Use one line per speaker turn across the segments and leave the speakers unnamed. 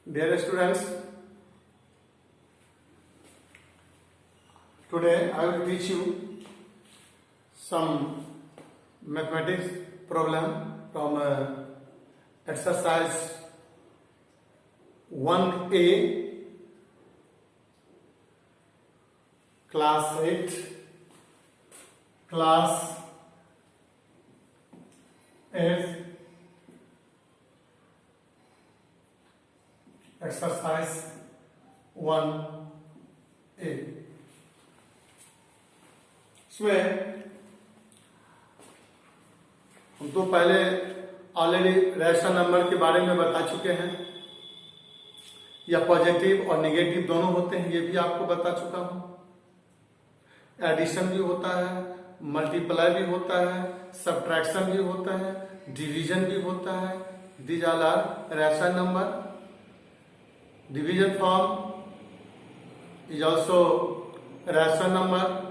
Dear students, today I will teach you some mathematics problem from exercise 1A, class 8, exercise 1A। इसमें हम तो पहले already rational number के बारे में बता चुके हैं, या पॉजिटिव और नेगेटिव दोनों होते हैं, ये भी आपको बता चुका हूं। एडिशन भी होता है, मल्टीप्लाई भी होता है, सब्ट्रैक्शन भी होता है, डिवीजन भी होता है। These all are rational number. Division form is also rational number.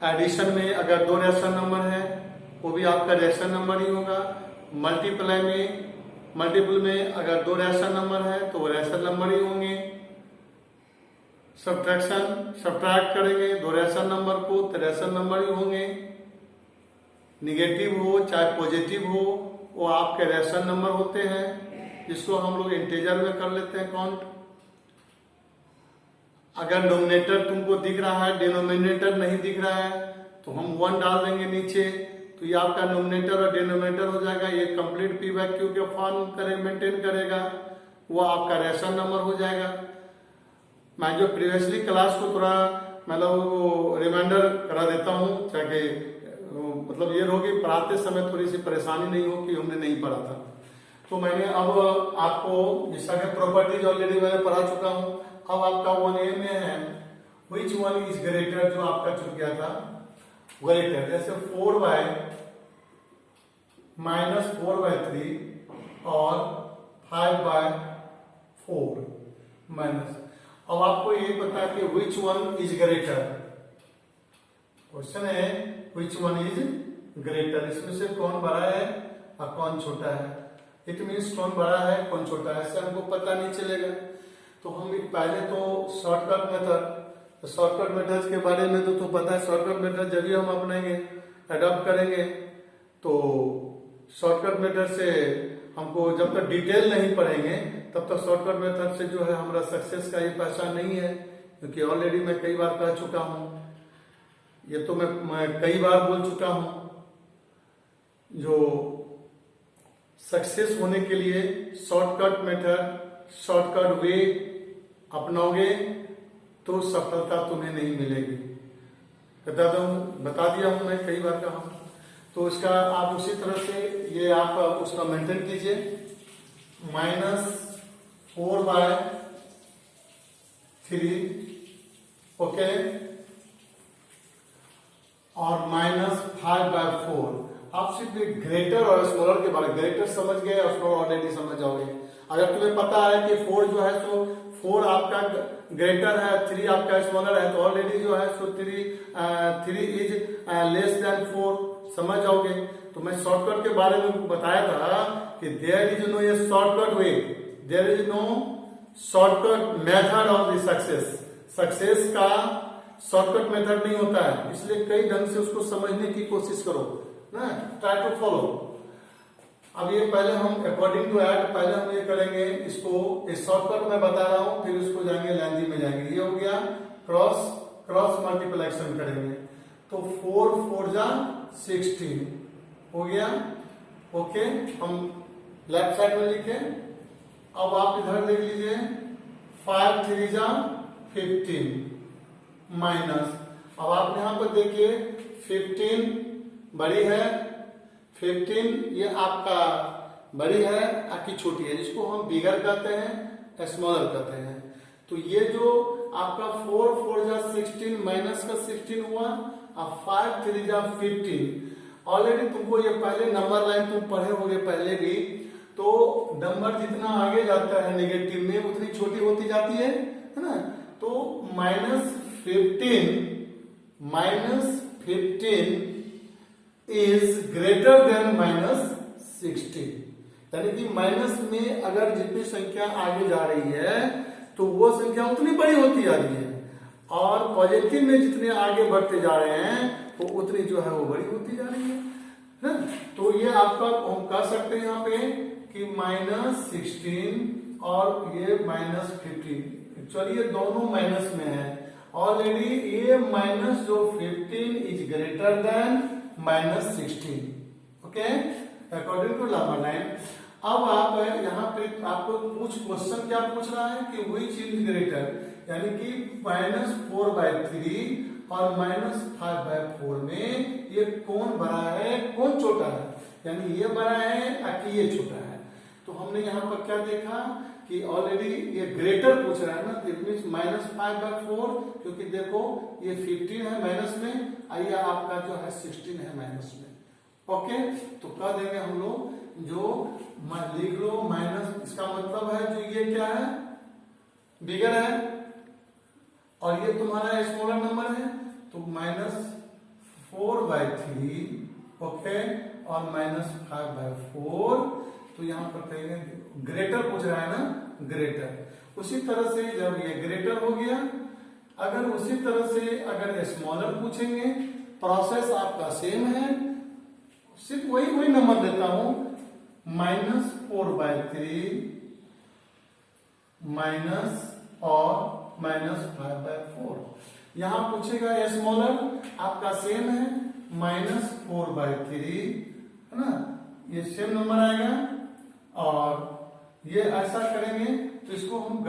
Addition में अगर दो रैशनल नंबर है वो भी आपका रैशनल नंबर ही होगा। मल्टीपल में अगर दो रैशनल नंबर है तो वो रैशनल नंबर ही होंगे। सब्ट्रैक्ट करेंगे दो रैशनल नंबर को तो रैशनल नंबर ही होंगे। निगेटिव हो चाहे पॉजिटिव हो वो आपके रैशनल नंबर होते हैं, जिसको हम लोग इंटीजर में कर लेते हैं काउंट। अगर नोमिनेटर तुमको दिख रहा है, डिनोमिनेटर नहीं दिख रहा है, तो हम 1 डाल देंगे नीचे, तो ये आपका नोमिनेटर और डिनोमिनेटर हो जाएगा। ये कंप्लीट पी बाय क्यू के फॉर्म मेंटेन करेगा, वो आपका रैशनल नंबर हो जाएगा। मैं जो प्रीवियसली क्लास को थोड़ा मतलब रिमाइंडर करा देता हूँ, ताकि मतलब ये होगी पढ़ाते समय थोड़ी सी परेशानी नहीं हो कि हमने नहीं पढ़ा था। तो मैंने अब आपको जैसा कि प्रॉपर्टीज ऑलरेडी मैंने पढ़ा चुका हूँ। अब आपका 1A में है विच वन इज ग्रेटर, जो आपका चुक गया था ग्रेटर। जैसे 4y माइनस 4/3 और 5/4 माइनस। अब आपको ये पता है कि which one is greater. Question है विच वन इज ग्रेटर, इसमें से कौन बड़ा है और कौन छोटा है। इट मीन्स कौन बड़ा है कौन छोटा है, इससे हमको पता नहीं चलेगा। तो हम पहले तो शॉर्टकट मेथड के बारे में तो पता है। शॉर्टकट मेथड जब भी हम अपनाएंगे, अडॉप्ट करेंगे, तो शॉर्टकट मेथड से हमको जब तक डिटेल नहीं पढ़ेंगे तब तक शॉर्टकट मेथड से जो है हमारा सक्सेस का ये पहचान नहीं है, क्योंकि ऑलरेडी मैं कई बार कह चुका हूं, ये तो मैं कई बार बोल चुका हूं। जो सक्सेस होने के लिए शॉर्टकट मेथड, शॉर्टकट वे अपनाओगे तो सफलता तुम्हें नहीं मिलेगी। बता दिया हूं मैं, कई बार कहा हूं। तो इसका आप उसी तरह से ये आप उसका मेंटेन कीजिए। -4/3 ओके, और -5/4। आप सिर्फ ग्रेटर और स्मॉलर के बारे में, ग्रेटर समझ गए और स्मॉलर ऑलरेडी समझ जाओगे। अगर तुम्हें पता है कि 4 जो है सो 4 आपका ग्रेटर है, 3 आपका स्मॉलर है, तो ऑलरेडी जो है सो 3 इज लेस देन 4 समझ जाओगे। तो मैं शॉर्टकट के बारे में बताया था कि there is no a shortcut way, there is no shortcut method of the success का शॉर्टकट मेथड नहीं होता है। इसलिए कई ढंग से उसको समझने की कोशिश करो ना, ट्राई टू फॉलो। अब ये पहले हम अकॉर्डिंग टू ऐड पहले हम ये करेंगे, इसको इस शॉर्टकट में बता रहा हूं, फिर इसको जाएंगे लेंदी में जाएंगे। ये हो गया क्रॉस मल्टीप्लिकेशन करेंगे, तो 4×4=16 हो गया। ओके, हम लेफ्ट साइड में लिखे। अब आप इधर देख लीजिए, 5×3=15 माइनस। अब आप यहां पर देखिए 15 बड़ी है, 15 ये आपका बड़ी है आपकी छोटी है, जिसको हम बिगर कहते हैं, स्मॉलर कहते हैं। तो ये जो आपका 4×4=16 माइनस का 16 हुआ, अब 5×3=15। ऑलरेडी तुमको ये पहले नंबर लाइन तुम पढ़े होंगे पहले भी, तो नंबर जितना आगे जाता है नेगेटिव में उतनी छोटी होती जाती है ना। तो -15 इज ग्रेटर देन -16। यानी कि माइनस में अगर जितनी संख्या आगे जा रही है तो वो संख्या उतनी बड़ी होती जा रही है, और पॉजिटिव में जितने आगे बढ़ते जा रहे हैं तो उतनी जो है वो बड़ी होती जा रही है ना? तो ये आपका हम कह सकते हैं यहाँ पे कि -16 और ये -15, एक्चुअली ये दोनों माइनस में है ऑलरेडी। ये माइनस जो 15 is greater than -16, okay, according to number 9। अब आप यहाँ पे आपको कुछ क्वेश्चन क्या पूछ रहा है कि व्हिच इज ग्रेटर, यानी कि -4/3 और -5/4 में ये कौन बड़ा है कौन छोटा है, यानी ये बड़ा है कि ये छोटा है। तो हमने यहाँ पर क्या देखा कि ऑलरेडी ये ग्रेटर पूछ रहा है ना, इट मीन्स -5/4, क्योंकि देखो ये 15 है माइनस में, आइए आपका जो है 16 है माइनस में, ओके। तो कह देंगे हम लोग जो लिख लो माइनस, इसका मतलब है जो ये क्या है बिगर है और ये तुम्हारा स्मॉलर नंबर है, तो -4/3, ओके, और -5/4। तो यहाँ पर कहेंगे ग्रेटर पूछ रहा है ना, ग्रेटर। उसी तरह से जब ये ग्रेटर हो गया, अगर उसी तरह से अगर स्मॉलर पूछेंगे, प्रोसेस आपका सेम है, सिर्फ वही नंबर देता हूं, -4/3 माइनस और -5/4। यहां पूछेगा स्मॉलर, आपका सेम है -4/3, है ना, ये सेम नंबर आएगा। और ये ऐसा करेंगे तो इसको हम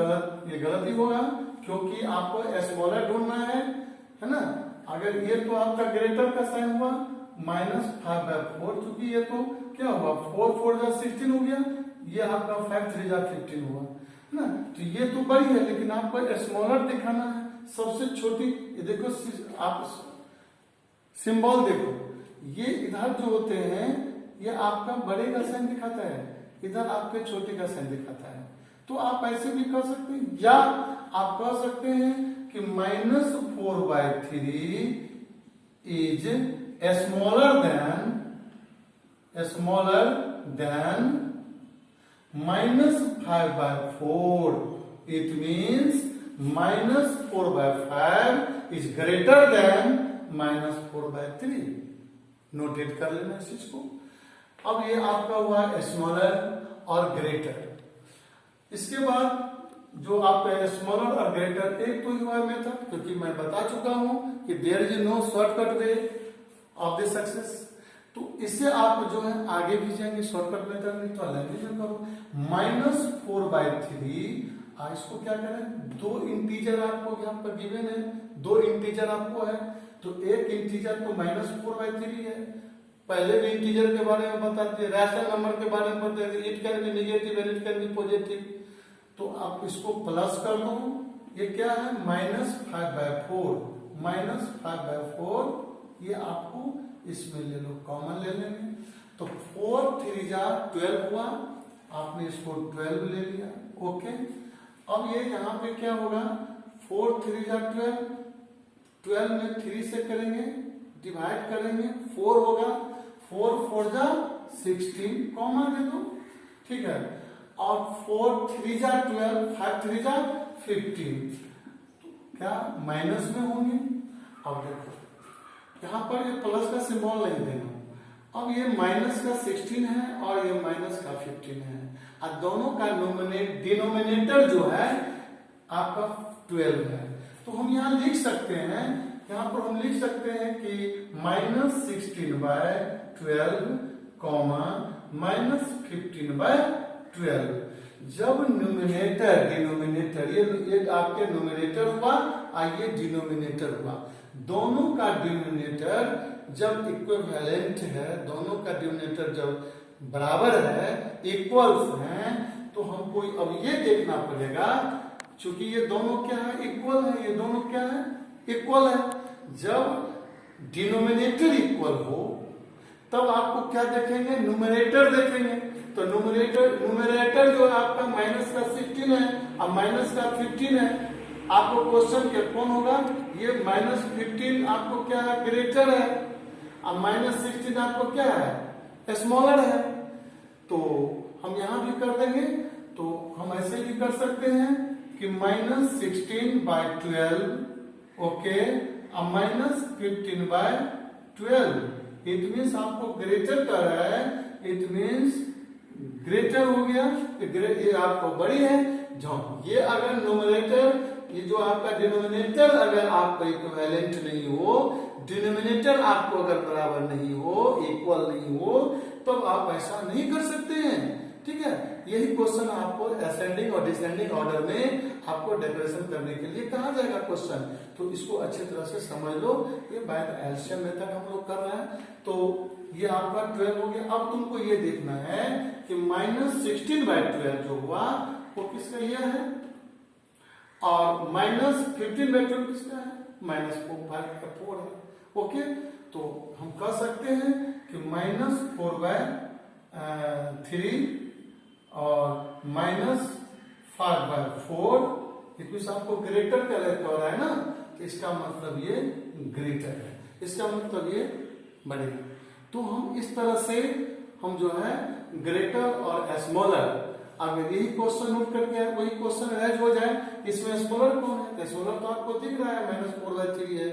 ये गलत ही होगा, क्योंकि आपको स्मॉलर ढूंढना है ना। अगर ये तो आपका ग्रेटर का साइन हुआ -5/4, क्योंकि ये तो क्या हुआ 4 4 16 हो गया, ये आपका 5 3 15 हुआ ना। तो ये तो बड़ी है, लेकिन आपको स्मॉलर दिखाना है, सबसे छोटी। ये देखो आप सिंबल देखो, ये इधर जो होते हैं ये आपका बड़े का साइन दिखाता है, इधर आपके छोटे का साइन दिखाता है। तो आप ऐसे भी कर सकते हैं, या आप कह सकते हैं कि -4/3 is smaller than -5/4। It means -4/5 is greater then -4/3। Notate कर लेना इस चीज को। अब ये आपका हुआ स्मॉलर और ग्रेटर। इसके बाद जो आपका स्मॉलर और ग्रेटर, एक तो हुआ मेथड, क्योंकि मैं बता चुका हूं कि there is no shortcut way of the success. तो इससे आप जो है आगे भी जाएंगे, शॉर्टकट मेथड नहीं तो लैंग्वेज में करो। -4/3, इसको क्या करें, दो इंटीजर आपको यहाँ पर गिवन है, दो इंटीजर आपको है, तो एक इंटीजर तो -4/3 है। पहले भी इंटीजर के बारे में बता दिए, रैशनल नंबर के बारे में बता दिए, it can be negative and it can be positive. तो आप इसको प्लस कर दो, ये क्या है -5/4, -5/4, ये आपको इसमें ले लो, कॉमन ले लेंगे। तो 4 3 12 हुआ, आपने इसको 12 ले लिया, ओके। अब ये यहाँ पे क्या होगा, 4 3 12, 12 में 3 से करेंगे, डिवाइड करेंगे, 4 होगा, 4 4 16, कॉमा दे दो, ठीक है। और 4 3 12, 5 3 15, क्या माइनस में होंगे। अब देखो यहाँ पर ये प्लस का सिंबल नहीं देना, अब ये माइनस का 16 है और ये माइनस का 15 है, और दोनों का डिनोमिनेटर जो है आपका 12 है। तो हम यहाँ लिख सकते हैं, यहाँ पर हम लिख सकते हैं कि -16/12 -15/12। जब न्यूमिनेटर डिनोमिनेटर, ये आपके न्यूमिनेटर हुआ और ये डिनोमिनेटर हुआ, दोनों का डिनोमिनेटर जब इक्विवेलेंट है, दोनों का डिनोमिनेटर जब बराबर है, इक्वल्स हैं, तो हमको अब ये देखना पड़ेगा, क्योंकि ये दोनों क्या है, इक्वल है, ये दोनों क्या है, इक्वल है। जब डिनोमिनेटर इक्वल हो तब आपको क्या देखेंगे, न्यूमरेटर देखेंगे। तो न्यूमरेटर जो आपका -16 है और -15 है, आपको क्वेश्चन के कौन होगा, ये -15 आपको क्या है, ग्रेटर है, और -16 आपको क्या है, स्मॉलर है। तो हम यहां भी कर देंगे, तो हम ऐसे भी कर सकते हैं कि -16/12, ओके, अब -15/12, इट मीन्स आपको ग्रेटर कर रहा है, इट मीन्स ग्रेटर हो गया, ये आपको बड़ी है। जो ये अगर न्यूमरेटर, ये जो आपका डिनोमिनेटर अगर आपका इक्विवेलेंट नहीं हो, डिनोमिनेटर आपको अगर बराबर नहीं हो, इक्वल नहीं हो, तब आप ऐसा नहीं कर सकते हैं, ठीक है। यही क्वेश्चन आपको असेंडिंग और डिसेंडिंग ऑर्डर में आपको डेकोरेशन करने के लिए कहा जाएगा क्वेश्चन, तो इसको अच्छी तरह से समझ लो। ये बाय द एलसीएम मेथड हम लोग कर रहे हैं, तो ये आपका 12 हो गया। अब तुमको ये देखना है कि -16/12 जो हुआ वो किसका ये है, और -15/12 किसका है, -4 है, ओके। तो हम कह सकते हैं कि -4/3 और -5/4, इस आपको ग्रेटर का लेकर हो रहा है ना, तो इसका मतलब ये ग्रेटर है, इसका मतलब ये बड़े। तो हम इस तरह से हम जो है ग्रेटर और स्मॉलर, अगर यही क्वेश्चन नोट करके वही क्वेश्चन रेज हो जाए, इसमें स्मॉलर कौन है, तो स्मॉलर तो आपको दिख रहा है -4/3 है,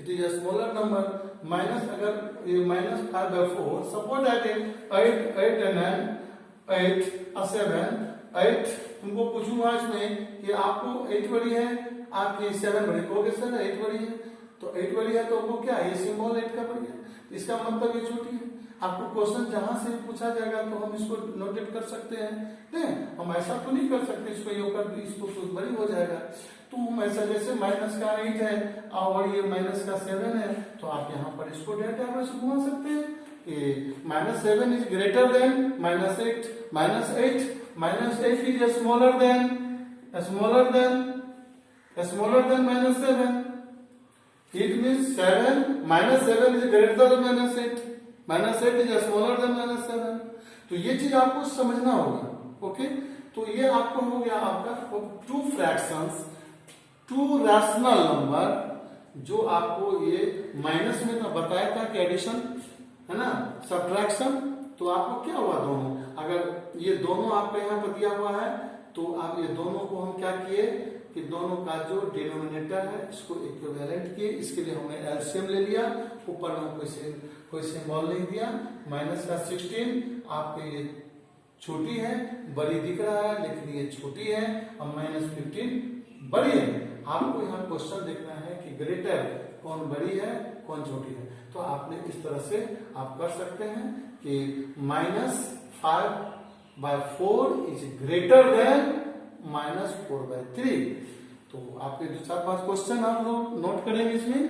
it is a smaller number. Minus अगर ये -5/4, सपोज दैट 8 and 8 और 7, 8 तुमको पूछूंगा इसमें कि आपको 8 बड़ी है, आपकी 7 बड़ी, कहोगे सर 8 बड़ी है, तो 8 बड़ी है तो हमको क्या है, ये सिंबल 8 का बड़ी है, इसका मतलब ये छोटी है। आपको क्वेश्चन जहां से पूछा जाएगा तो हम इसको नोटेट कर सकते हैं, नहीं हम ऐसा तो नहीं कर सकते इसको ये कर इसको तो बड़ी हो जाएगा। तो हम ऐसा जैसे -8 है और ये -7 है, तो आप यहाँ पर इसको डेल्टा से घुमा सकते हैं। -7 is greater then -8, -8 is smaller than -7, it means 7 -7 is greater than -8, -8 is smaller than -7। तो ये चीज आपको समझना होगा, ओके। तो ये आपको हो गया आपका 2 फ्रैक्शंस, 2 रैशनल नंबर, जो आपको ये माइनस में तो बताया था कि एडिशन है ना, सब्ट्रैक्शन। तो आपको क्या हुआ, दोनों अगर ये दोनों आपको यहाँ पर दिया हुआ है, तो आप ये दोनों को हम क्या किए कि दोनों का जो डिनोमिनेटर है इसको इक्विवेलेंट किए, इसके लिए हमने एलसीएम ले लिया, ऊपर में कोई सिंबल नहीं दिया। -16 आपके ये छोटी है, बड़ी दिख रहा है लेकिन ये छोटी है, और -15 बड़ी है। आपको यहाँ क्वेश्चन देखना है कि ग्रेटर कौन बड़ी है कौन छोटी है, तो आपने इस तरह से आप कर सकते हैं कि -5/4 इज ग्रेटर देन -4/3। तो आपके 2-4-5 क्वेश्चन आप लोग नोट करेंगे इसमें।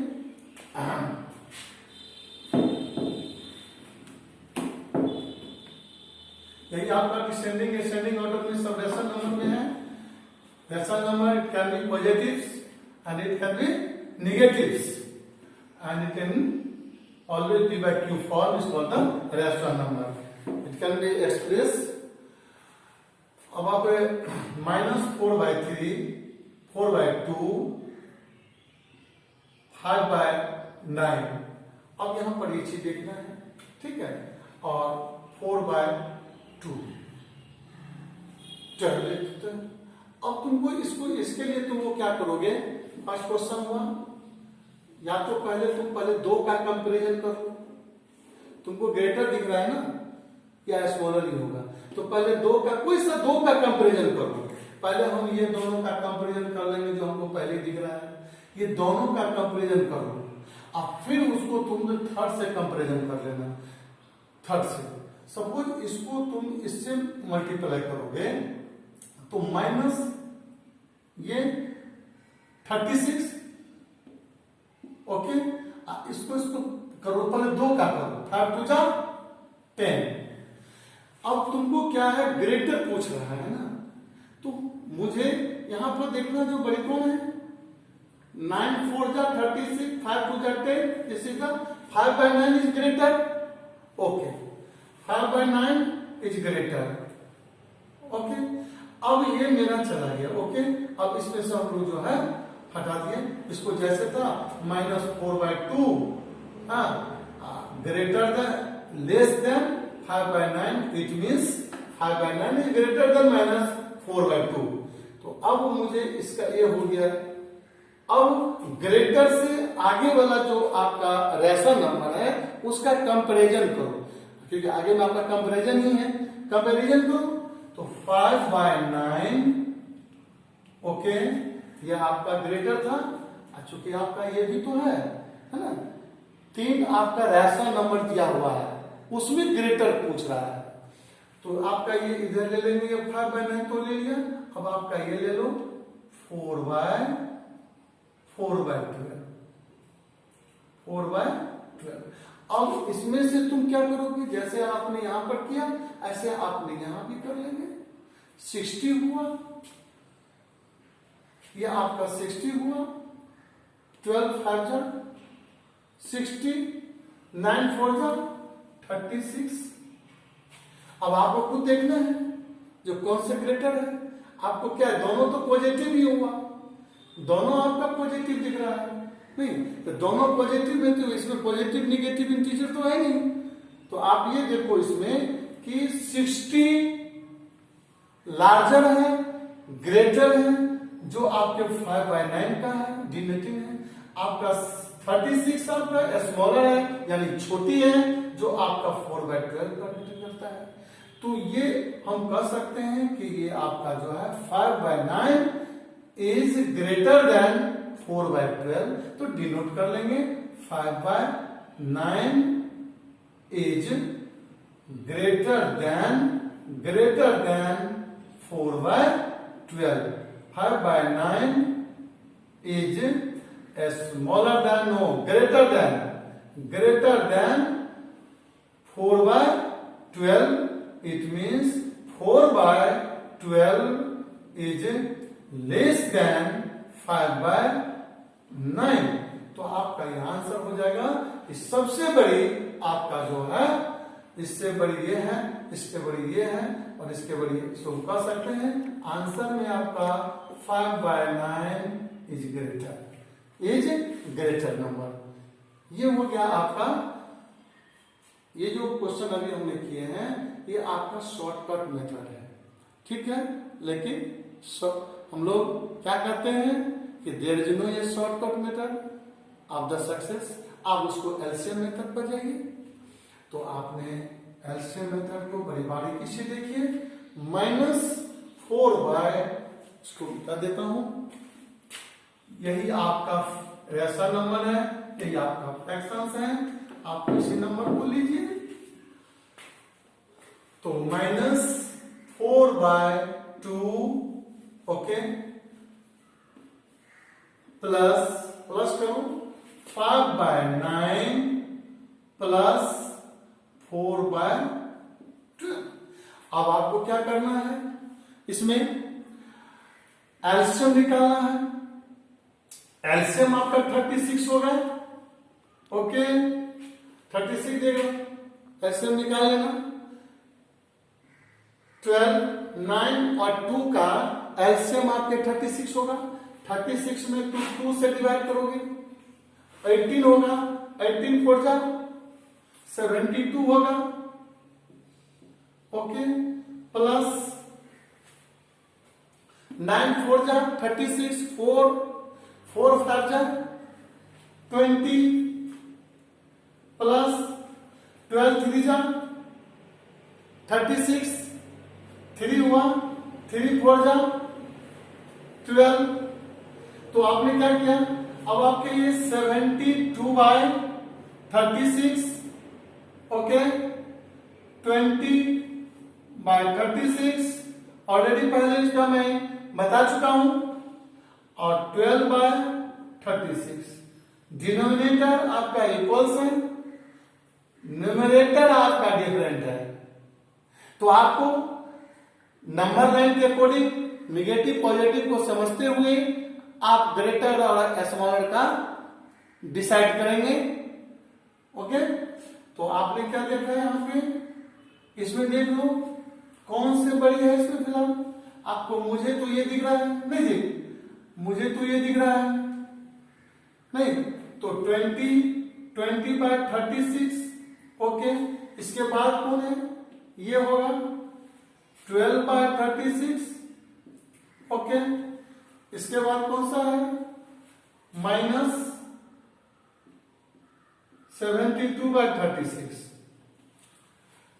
यही आपका डिसेंडिंग असेंडिंग ऑर्डर में सब रेशनल नंबर में है। Rational number it can be positives and it can be negatives, and it can always be by Q form, is called the rational number. It can be expressed, अब आप -4/3, 4/2, 5/9, अब यहां पर ये चीज देखना है, ठीक है, और 4/2 चलिए। अब तुमको इसके लिए तुमको क्या करोगे, फर्स्ट क्वेश्चन हुआ, या तो पहले 2 का कंपैरिजन करो, तुमको ग्रेटर दिख रहा है ना या स्मॉलर ही होगा, तो पहले 2 का कंपैरिजन करो। पहले हम ये दोनों का कंपैरिजन कर लेंगे जो हमको पहले दिख रहा है, ये दोनों का कंपैरिजन करो, अब फिर उसको तुम थर्ड से कंपैरिजन कर लेना, थर्ड से। सपोज इसको तुम इससे मल्टीप्लाई करोगे तो माइनस ये 36, ओके, इसको करो, पहले 2 का करो, 5 2 जा 10। अब तुमको क्या है, ग्रेटर पूछ रहा है ना, तो मुझे यहां पर देखना जो बड़ी कौन है, 9 4 जा 36, 5 2 जा 10, इसी का 5/9 is greater, okay, 5/9 is greater, okay. अब ये मेरा चला गया, ओके। अब इसमें से हम लोग जो है हटा दिए, इसको जैसे था -4/2, greater than less than 5/9, it means 5/9 is greater then -4/2। तो अब मुझे इसका ये हो गया। अब ग्रेटर से आगे वाला जो आपका रेशनल नंबर है उसका कंपैरिजन करो, क्योंकि आगे में आपका कंपैरिजन ही है। कंपैरिजन करो तो 5/9 ओके, ये आपका ग्रेटर था, चूंकि आपका ये भी तो है ना, 3 आपका रेशनल नंबर दिया हुआ है उसमें ग्रेटर पूछ रहा है। तो आपका ये इधर ले लेंगे, 5/9 तो ले लिया। अब आपका ये ले लो 4/12 अब इसमें से तुम क्या करोगे, जैसे आपने यहां पर किया ऐसे आपने यहां भी कर लेंगे। 60 हुआ, ये आपका 60 हुआ, 12 5 60, 9 4 36। अब आपको खुद देखना है जो कौन से ग्रेटर है। आपको क्या है, दोनों तो पॉजिटिव ही हुआ, दोनों आपका पॉजिटिव दिख रहा है नहीं, तो दोनों पॉजिटिव में तो इसमें पॉजिटिव निगेटिव इंटीजर तो है नहीं। तो आप ये देखो इसमें कि 60 लार्जर है, ग्रेटर है, जो आपके 5/9 का है, डिनोटिंग है। आपका 36 आपका स्मॉलर है यानी छोटी है, जो आपका 4/12 का डिनोट करता है। तो ये हम कह सकते हैं कि ये आपका जो है 5/9 इज ग्रेटर देन 4/12। तो डिनोट कर लेंगे 5/9 is greater then 4/12। 5/9 is smaller than, no, greater than 4/12. It means 4/12 is less than 5/9। तो आपका यह आंसर हो जाएगा कि सबसे बड़ी आपका जो है, इससे बड़ी ये है, इसके बड़ी ये है और इसके बड़ी, इसको कह सकते हैं आंसर में आपका 5/9 इज ग्रेटर नंबर। ये हो गया आपका, ये जो क्वेश्चन अभी हमने किए हैं ये आपका शॉर्टकट मेथड है, ठीक है। लेकिन हम लोग क्या करते हैं कि देयर इज नो ये shortcut method of the success. आप उसको एलसीएम मेथड पर जाइए। तो आपने एलसीएम मेथड को बड़ी बारीकी से देखिए। -4/, इसको बता देता हूं, यही आपका रेशनल नंबर है, यही आपका फ्रैक्शंस है। आप इसी नंबर को लीजिए तो -4/2 ओके, प्लस करो 5/9 प्लस 4/12। अब आपको क्या करना है, इसमें एलसीएम निकालना है। एलसीएम आपका 36 होगा, ओके, 36 देगा, एलसीएम निकाल लेना। 12, 9 और 2 का एलसीएम आपके 36 होगा। 36 में 2 से डिवाइड करोगे 18 होगा, 18 4 जा 72 होगा, ओके, प्लस 9 4 जा 36, 4 5 जा 20, प्लस 12 3 जा 36, 3 हुआ, 3 4 जा 12। तो आपने क्या किया, अब आपके ये 72/36 ओके, 20/36 ऑलरेडी पहले इसका मैं बता चुका हूं, और 12/36। डिनोमिनेटर आपका इक्वल्स है, न्यूमरेटर आपका डिफरेंट है। तो आपको नंबर लाइन के अकॉर्डिंग निगेटिव पॉजिटिव को समझते हुए आप ग्रेटर और स्मॉलर का डिसाइड करेंगे, ओके। तो आपने क्या देखा है यहां पे, इसमें देख लो कौन से बड़ी है इसमें फिलहाल आपको। मुझे तो ये दिख रहा है, नहीं जी, मुझे तो ये दिख रहा है नहीं, तो 20/36 ओके। इसके बाद कौन है, ये होगा 12/36, ओके। इसके बाद कौन सा है, -72/36।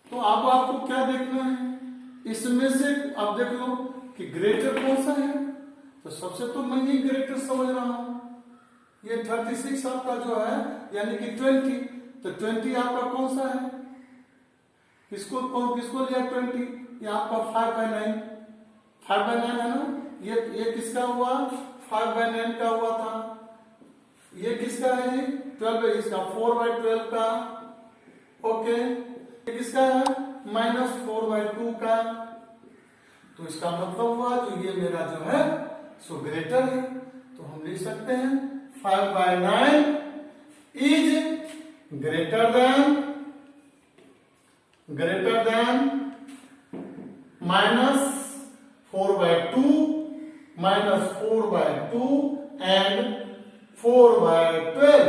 तो आपको क्या देखना है इसमें से, आप देख लो कि ग्रेटर कौन सा है। तो सबसे तो मैं ही ग्रेटर समझ रहा हूं, ये 36 आपका जो है यानी कि 20, तो 20 आपका कौन सा है, किसको लिया 20, ये आपका 5/9 है ना। ये किसका हुआ, 5/9 का हुआ था। ये किसका है, 12 है, इसका 4/12 का, ओके। ये किसका है, -4/2 का। तो इसका मतलब हुआ तो ये मेरा जो है सो ग्रेटर है। तो हम लिख सकते हैं 5/9 इज ग्रेटर देन -4/2 एंड 4/12।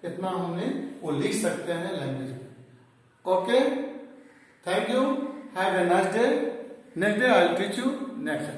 इतना हमने वो लिख सकते हैं लैंग्वेज में, okay. Thank you, have a nice day. Next day I will teach you next.